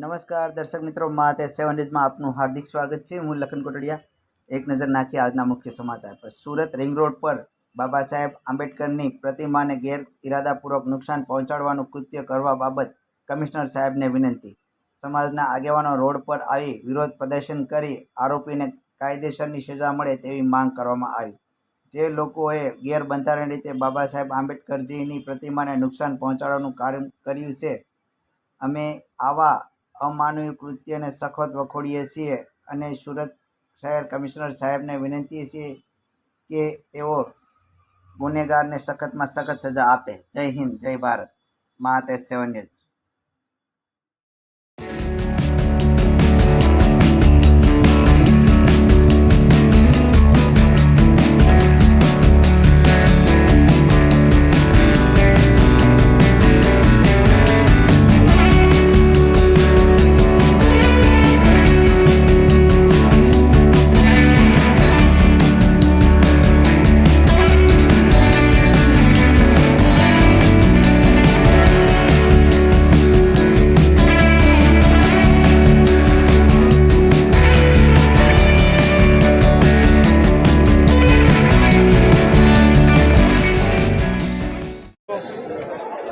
નમસ્કાર દર્શક મિત્રો, માતે 7 ડેઝમાં આપનું હાર્દિક સ્વાગત છે। હું લખન કોટડિયા। એક નજર નાખીએ આજના મુખ્ય સમાચાર પર। સુરત રિંગ રોડ પર બાબા સાહેબ આંબેડકરની પ્રતિમાને ગેરઇરાદાપૂર્વક નુકસાન પહોંચાડવાનું કૃત્ય કરવા બાબત કમિશનર સાહેબને વિનંતી। સમાજના આગેવાનો રોડ પર આવી વિરોધ પ્રદર્શન કરી આરોપીને કાયદેસરની સજા મળે તેવી માંગ કરવામાં આવી। જે લોકોએ ગેરબંધારણ રીતે બાબા સાહેબ આંબેડકરજીની પ્રતિમાને નુકસાન પહોંચાડવાનું કાર્ય કર્યું છે, અમે આવા અમાનવીય કૃત્યને સખત વખોડીએ છીએ અને સુરત શહેર કમિશનર સાહેબને વિનંતી છીએ કે તેઓ ગુનેગારને સખતમાં સખત સજા આપે। જય હિન્દ, જય ભારત। માતે 7 ડેઝ।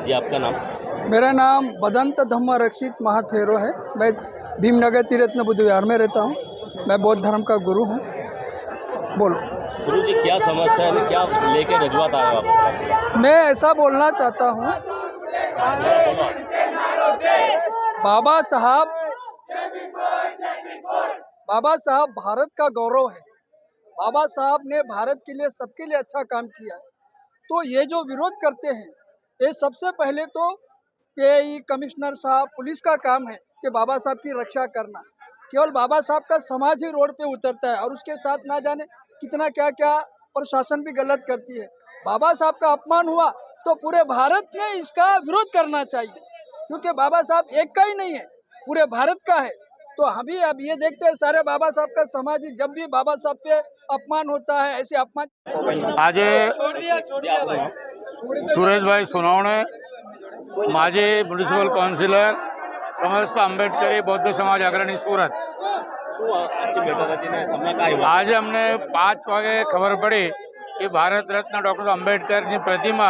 जी, आपका नाम? मेरा नाम बदंत धम्म रक्षित महाथेरो है। मैं भीमनगर तीरत्न बुद्ध विहार में रहता हूँ। मैं बौद्ध धर्म का गुरु हूँ। बोलो गुरु जी, क्या समस्या है, क्या लेके रजूआत आए हो आप? मैं ऐसा बोलना चाहता हूँ, बाबा साहब भारत का गौरव है। बाबा साहब ने भारत के लिए सबके लिए अच्छा काम किया। तो ये जो विरोध करते हैं, ये सबसे पहले तो पीआई कमिश्नर साहब पुलिस का काम है कि बाबा साहब की रक्षा करना। केवल बाबा साहब का समाज ही रोड पे उतरता है और उसके साथ ना जाने कितना क्या क्या प्रशासन भी गलत करती है। बाबा साहब का अपमान हुआ तो पूरे भारत ने इसका विरोध करना चाहिए, क्योंकि बाबा साहब एक का ही नहीं है, पूरे भारत का है। तो हम भी अब ये देखते हैं सारे बाबा साहब का समाज ही जब भी बाबा साहब पे अपमान होता है, ऐसे अपमान। आज सुरेश भाई सोनवणे, माजी म्युनिसिपल काउंसिलर, समस्त आंबेडकरी बौद्ध समाज अग्रणी सूरत। आज अमने 5 वागे खबर पड़ी कि भारत रत्न डॉक्टर आंबेडकर की प्रतिमा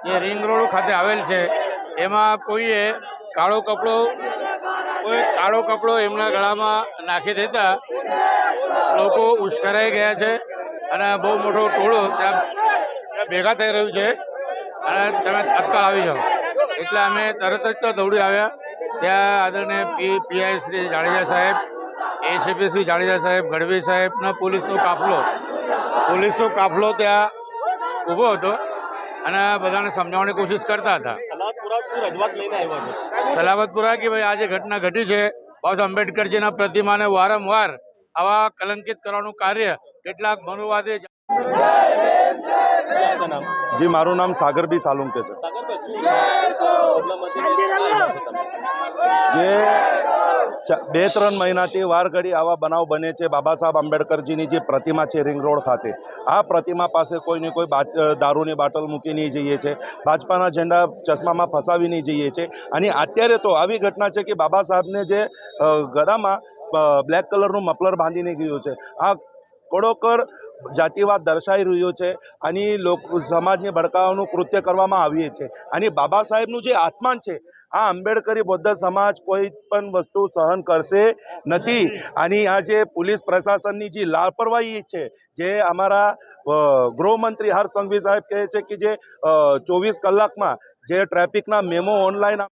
ये रिंग रोड खाते आवेल छे। एमां कोईए काळो कपड़ो एमना गळामां नाखी देता लोको उश्कराई गया छे अने बहु मोटो टोळो त्यां भेगा थई रह्युं छे અને તમે તત્કાળ આવી જાઓ એટલે અમે તરત જ તો દોડી આવ્યા। ત્યાં આદરણીય પીઆઈ શ્રી જાડેજા સાહેબ, એસીપી શ્રી જાડેજા સાહેબ, ગઢવી સાહેબનો પોલીસનો કાફલો ત્યાં ઊભો હતો અને બધાને સમજાવવાની કોશિશ કરતા હતા। સલાબતપુરા કે ભાઈ આ જે ઘટના ઘટી છે, બાબા આંબેડકરજીના પ્રતિમાને વારંવાર આવા કલંકિત કરવાનું કાર્ય કેટલાક મનુવાદી। जी, मारू नाम सागर बी सालुंके है। जे 2-3 महीनाथी वार घड़ी आवा बनाव बने छे। बाबा साहेब आंबेडकरजीनी जे प्रतिमा है रिंग रोड खाते, आ प्रतिमा पासे कोई ने कोई दारूनी बाटल मूकी नहीं जाइए छे, भाजपाना झंडा चश्मा में फसावी नहीं जाइए छे। अने अत्यारे तो आवी घटना है कि बाबा साहेब ने जे गळामां ब्लेक कलरनुं मफलर बांधीने गयुं छे। आ कड़ोकर जातिवाद दर्शाई रह्यो छे आणि लोक समाजने भड़कावानुं कृत्य करवामां आव्युं छे। आणि बाबा साहेबनुं जे आत्मान छे, आ आंबेडकरी बौद्ध समाज कोई पण वस्तु सहन करशे नथी। आणि आ जे पुलिस प्रशासननी जी लापरवाही छे, जे अमारा गृहमंत्री हर्ष संघवी साहेब कहे छे कि जे 24 कलाकमां जे ट्रेफिकना मेमो ऑनलाइन